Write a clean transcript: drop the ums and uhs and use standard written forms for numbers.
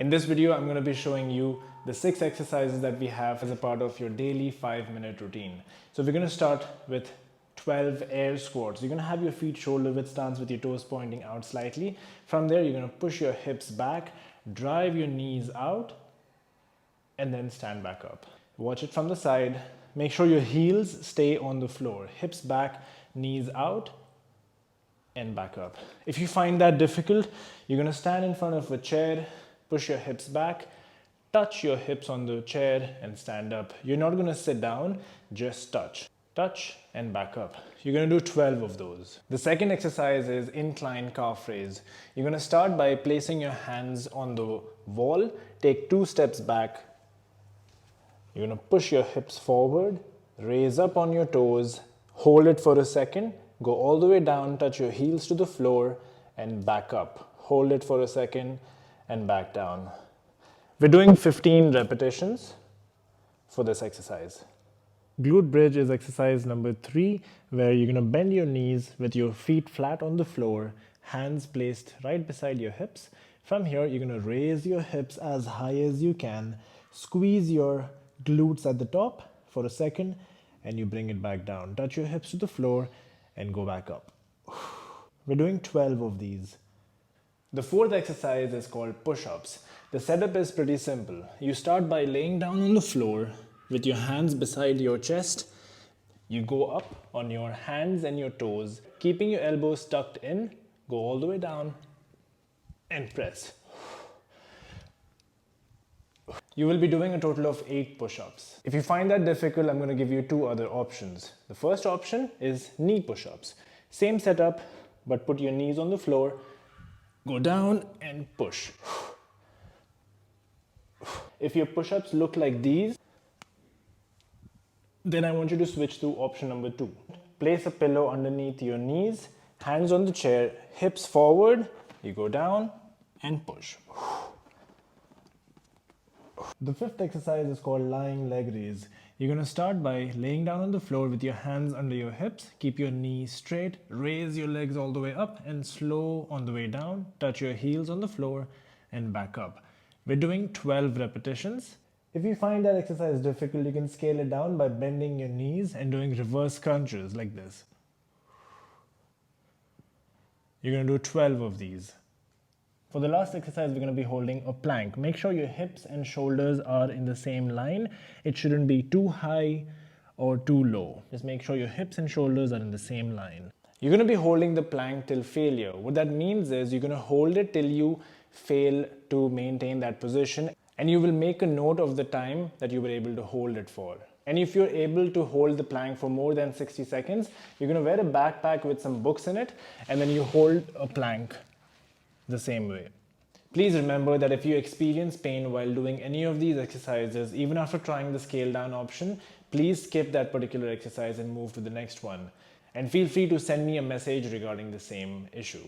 In this video, I'm going to be showing you the 6 exercises that we have as a part of your daily 5-minute routine. So we're going to start with 12 air squats. You're going to have your feet shoulder width stance with your toes pointing out slightly. From there, you're going to push your hips back, drive your knees out, and then stand back up. Watch it from the side. Make sure your heels stay on the floor. Hips back, knees out, and back up. If you find that difficult, you're going to stand in front of a chair, push your hips back, touch your hips on the chair, and stand up. You're not going to sit down, just touch. Touch and back up. You're going to do 12 of those. The second exercise is incline calf raise. You're going to start by placing your hands on the wall, take 2 steps back. You're going to push your hips forward, raise up on your toes, hold it for a second, go all the way down, touch your heels to the floor, and back up. Hold it for a second and back down. We're doing 15 repetitions for this exercise. Glute Bridge is exercise number 3, where you're going to bend your knees with your feet flat on the floor, hands placed right beside your hips. From here, you're going to raise your hips as high as you can, squeeze your glutes at the top for a second, and you bring it back down. Touch your hips to the floor and go back up. We're doing 12 of these. The fourth exercise is called push-ups. The setup is pretty simple. You start by laying down on the floor with your hands beside your chest. You go up on your hands and your toes, keeping your elbows tucked in, go all the way down and press. You will be doing a total of 8 push-ups. If you find that difficult, I'm going to give you 2 other options. The first option is knee push-ups. Same setup, but put your knees on the floor, go down and push. If your push-ups look like these, then I want you to switch to option number 2. Place a pillow underneath your knees, hands on the chair, hips forward, you go down and push. The fifth exercise is called lying leg raise. You're going to start by laying down on the floor with your hands under your hips. Keep your knees straight, raise your legs all the way up and slow on the way down. Touch your heels on the floor and back up. We're doing 12 repetitions. If you find that exercise difficult, you can scale it down by bending your knees and doing reverse crunches like this. You're going to do 12 of these. For the last exercise, we're going to be holding a plank. Make sure your hips and shoulders are in the same line. It shouldn't be too high or too low. Just make sure your hips and shoulders are in the same line. You're going to be holding the plank till failure. What that means is you're going to hold it till you fail to maintain that position, and you will make a note of the time that you were able to hold it for. And if you're able to hold the plank for more than 60 seconds, you're going to wear a backpack with some books in it, and then you hold a plank the same way. Please remember that if you experience pain while doing any of these exercises, even after trying the scale down option, please skip that particular exercise and move to the next one. And feel free to send me a message regarding the same issue.